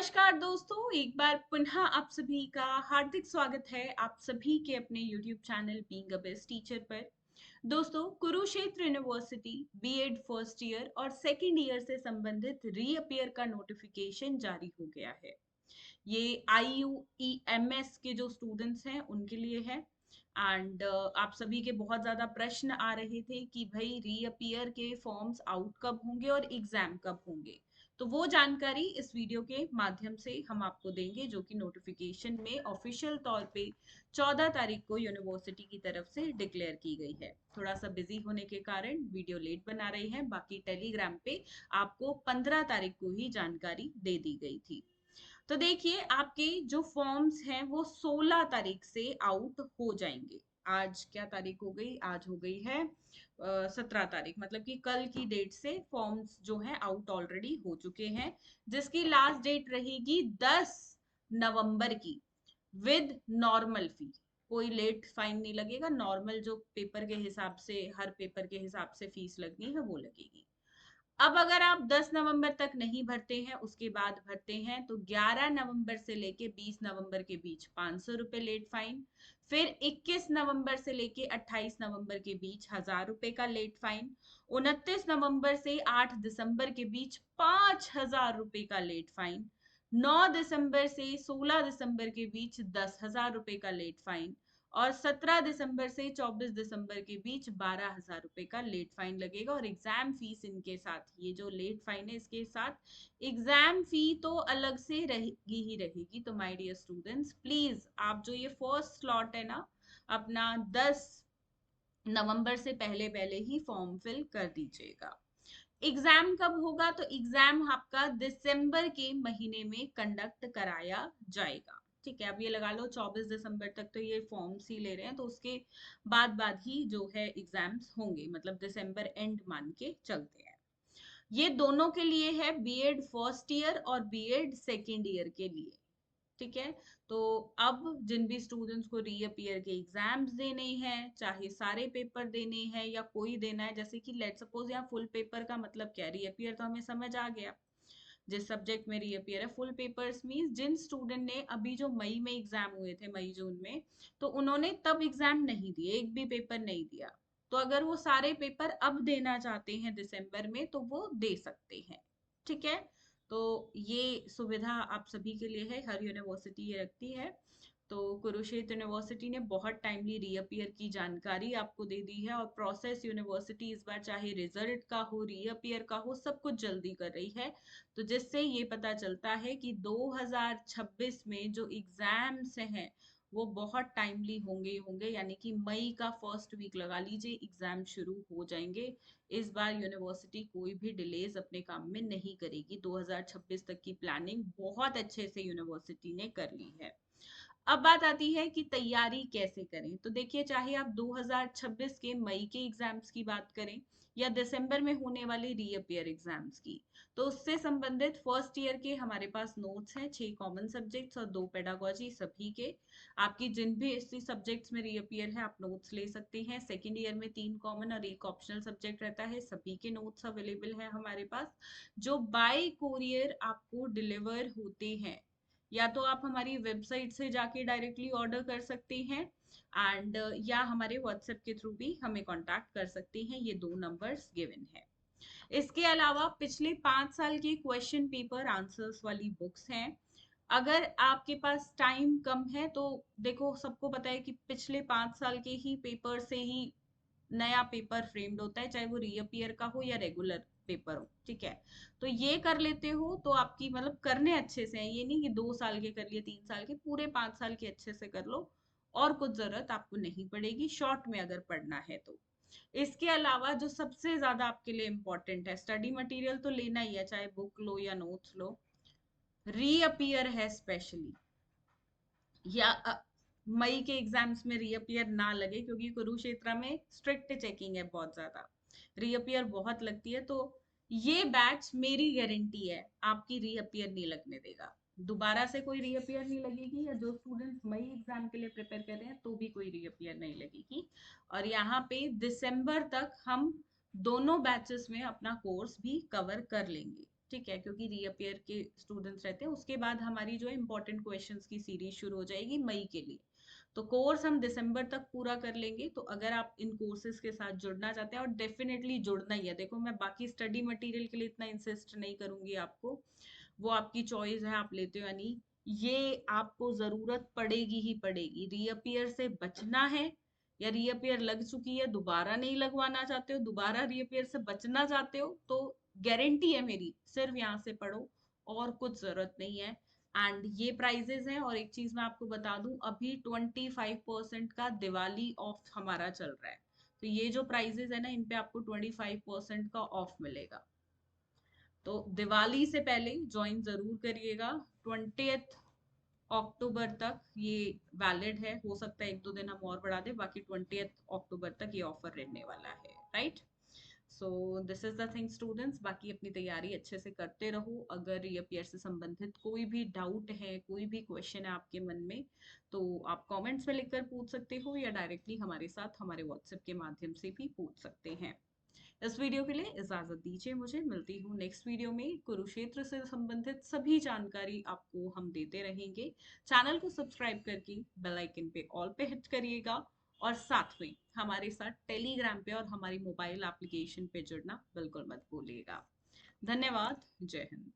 नमस्कार दोस्तों, एक बार पुनः आप सभी का हार्दिक स्वागत है आप सभी के अपने YouTube channel being a best teacher पर। दोस्तों, Kurukshetra university BEd first year और सेकंड ईयर से संबंधित रीअपियर का नोटिफिकेशन जारी हो गया है। ये IUEMS के जो स्टूडेंट्स हैं उनके लिए है। एंड आप सभी के बहुत ज़्यादा प्रश्न आ रहे थे कि भाई रीअपियर के फॉर्म्स आउट कब होंगे और एग्जाम कब होंगे। तो वो जानकारी इस वीडियो के माध्यम से हम आपको देंगे, जो कि नोटिफिकेशन में ऑफिशियल तौर पे 14 तारीख को यूनिवर्सिटी की तरफ से डिक्लेयर की गई है। थोड़ा सा बिजी होने के कारण वीडियो लेट बना रही है, बाकी टेलीग्राम पे आपको 15 तारीख को ही जानकारी दे दी गई थी। तो देखिए, आपके जो फॉर्म्स हैं वो 16 तारीख से आउट हो जाएंगे। आज क्या तारीख हो गई? आज हो गई है 17 तारीख, मतलब कि कल की डेट से फॉर्म्स जो हैं आउट ऑलरेडी हो चुके हैं, जिसकी लास्ट डेट रहेगी 10 नवंबर की, विद नॉर्मल फी। कोई लेट फाइन नहीं लगेगा, नॉर्मल जो पेपर के हिसाब से, हर पेपर के हिसाब से फीस लगनी है वो लगेगी। अब अगर आप 10 नवंबर तक नहीं भरते हैं, उसके बाद भरते हैं, तो 11 नवंबर से लेके 20 नवंबर के बीच 500 रुपए लेट फाइन। फिर 21 नवंबर से लेके 28 नवंबर के बीच 1000 रुपए का लेट फाइन। 29 नवंबर से 8 दिसंबर के बीच 5000 रुपए का लेट फाइन। 9 दिसंबर से 16 दिसंबर के बीच 10,000 रुपए का लेट फाइन। और 17 दिसंबर से 24 दिसंबर के बीच 12,000 रुपए का लेट फाइन लगेगा। और एग्जाम फीस इनके साथ, ये जो लेट फाइन है इसके साथ एग्जाम फी तो अलग से रहेगी ही रहेगी। तो माय डियर स्टूडेंट्स, प्लीज आप जो ये फर्स्ट स्लॉट है ना, अपना 10 नवंबर से पहले पहले ही फॉर्म फिल कर दीजिएगा। एग्जाम कब होगा? तो एग्जाम आपका दिसंबर के महीने में कंडक्ट कराया जाएगा। ठीक है, अब ये लगा लो 24 दिसंबर तक तो ये फॉर्म्स ही ले रहे हैं, तो उसके बाद ही जो है एग्जाम्स होंगे, मतलब दिसंबर एंड मान के चलते हैं। ये दोनों के लिए है, बीएड फर्स्ट ईयर और बीएड सेकेंड ईयर के लिए। ठीक है, तो अब जिन भी स्टूडेंट्स को रीअपियर के एग्जाम्स देने हैं, चाहे सारे पेपर देने हैं या कोई देना है, जैसे कि लेट सपोज यहाँ फुल पेपर का मतलब क्या है, रीअपियर तो हमें समझ आ गया, जिस सब्जेक्ट में रीअपियर है। फुल पेपर्स मींस जिन स्टूडेंट ने अभी जो मई में एग्जाम हुए थे, मई जून में, तो उन्होंने तब एग्जाम नहीं दिए, एक भी पेपर नहीं दिया। तो अगर वो सारे पेपर अब देना चाहते हैं दिसंबर में, तो वो दे सकते हैं। ठीक है, तो ये सुविधा आप सभी के लिए है, हर यूनिवर्सिटी ये रखती है। तो कुरुक्षेत्र यूनिवर्सिटी ने बहुत टाइमली रीअपियर की जानकारी आपको दे दी है, और प्रोसेस यूनिवर्सिटी इस बार चाहे रिजल्ट का हो, रीअपियर का हो, सब कुछ जल्दी कर रही है। तो जिससे ये पता चलता है कि 2026 में जो एग्जाम्स हैं वो बहुत टाइमली होंगे होंगे, यानी कि मई का फर्स्ट वीक लगा लीजिए, एग्जाम शुरू हो जाएंगे। इस बार यूनिवर्सिटी कोई भी डिलेज अपने काम में नहीं करेगी। 2026 तक की प्लानिंग बहुत अच्छे से यूनिवर्सिटी ने कर ली है। अब बात आती है कि तैयारी कैसे करें। तो देखिए, चाहे आप 2026 के मई के एग्जाम्स की बात करें या दिसंबर में होने वाले रीअपियर एग्जाम्स की, तो उससे संबंधित फर्स्ट ईयर के हमारे पास नोट्स हैं, 6 कॉमन सब्जेक्ट्स और 2 पेडागोजी सभी के। आपकी जिन भी इसी सब्जेक्ट्स में रीअपियर है आप नोट्स ले सकते हैं। सेकेंड ईयर में 3 कॉमन और 1 ऑप्शनल सब्जेक्ट रहता है, सभी के नोट्स अवेलेबल हैं हमारे पास, जो बाय कोरियर आपको डिलीवर होते हैं। या तो आप हमारी वेबसाइट से जाके डायरेक्टली ऑर्डर कर सकते हैं, एंड या हमारे व्हाट्सएप के थ्रू भी हमें कांटेक्ट कर सकते हैं, ये 2 नंबर्स गिवन है। इसके अलावा पिछले 5 साल के क्वेश्चन पेपर आंसर्स वाली बुक्स हैं। अगर आपके पास टाइम कम है तो देखो, सबको पता है कि पिछले 5 साल के ही पेपर से ही नया पेपर फ्रेम्ड होता है, चाहे वो रीअपियर का हो या रेगुलर पेपर हो। ठीक है, तो ये कर लेते हो तो आपकी मतलब करने अच्छे से है, ये नहीं कि 2 साल के कर लिए, 3 साल के, पूरे 5 साल के अच्छे से कर लो। और कुछ जरूरत आपको नहीं पड़ेगी शॉर्ट में अगर पढ़ना है तो। इसके अलावा जो सबसे ज्यादा आपके लिए इम्पोर्टेंट है, स्टडी मटेरियल तो लेना ही है, चाहे बुक लो या नोट्स लो। रीअपियर है स्पेशली, या मई के एग्जाम्स में रीअपियर ना लगे, क्योंकि कुरुक्षेत्र में स्ट्रिक्ट चेकिंग है बहुत ज्यादा, रीअपियर बहुत लगती है। तो ये बैच मेरी गारंटी है आपकी रीअपियर नहीं लगने देगा, दोबारा से कोई रीअपियर नहीं लगेगी, या जो स्टूडेंट्स मई एग्जाम के लिए प्रिपेयर कर रहे हैं तो भी कोई रीअपियर नहीं लगेगी। और यहाँ पे दिसंबर तक हम दोनों बैचेस में अपना कोर्स भी कवर कर लेंगे। ठीक है, क्योंकि रीअपियर के स्टूडेंट्स रहते हैं। उसके बाद हमारी जो है इंपॉर्टेंट क्वेश्चंस की सीरीज शुरू हो जाएगी मई के लिए। तो कोर्स हम दिसंबर तक पूरा कर लेंगे। तो अगर आप इन कोर्सेज के साथ जुड़ना चाहते हैं, और डेफिनेटली जुड़ना ही है, देखो मैं बाकी स्टडी मटेरियल के लिए इतना इंसिस्ट नहीं करूंगी आपको, वो आपकी चॉइस है, आप लेते हो या नहीं। ये आपको जरूरत पड़ेगी ही पड़ेगी। रीअपियर से बचना है, या रीअपियर लग चुकी है दोबारा नहीं लगवाना चाहते हो, दोबारा रीअपियर से बचना चाहते हो, तो गारंटी है मेरी, सिर्फ यहाँ से पढ़ो, और कुछ जरूरत नहीं है। एंड ये प्राइजेस हैं। और एक चीज मैं आपको बता दूं, अभी 25% का दिवाली ऑफ हमारा चल रहा है। तो ये जो प्राइजेस है ना, इन पे आपको 25% का ऑफ मिलेगा। तो दिवाली से पहले ज्वाइन जरूर करिएगा। 20 अक्टूबर तक ये वैलिड है। हो सकता है एक दो दिन हम और बढ़ा दें, बाकी 20 अक्टूबर तक ये ऑफर रहने वाला है, right. So this is the thing students. बाकी अपनी तैयारी अच्छे से करते रहो। अगर रीअपियर से संबंधित कोई भी डाउट है, कोई भी क्वेश्चन है आपके मन में, तो आप कमेंट्स में लिखकर पूछ सकते हो, या डायरेक्टली हमारे साथ हमारे व्हाट्सएप के माध्यम से भी पूछ सकते हैं। इस वीडियो के लिए इजाजत दीजिए मुझे। मिलती हूँ नेक्स्ट वीडियो में। कुरुक्षेत्र से संबंधित सभी जानकारी आपको हम देते रहेंगे। चैनल को सब्सक्राइब करके बेल आइकन पे ऑल पे हिट करिएगा, और साथ में हमारे साथ टेलीग्राम पे और हमारी मोबाइल एप्लीकेशन पे जुड़ना बिल्कुल मत भूलिएगा। धन्यवाद। जय हिंद।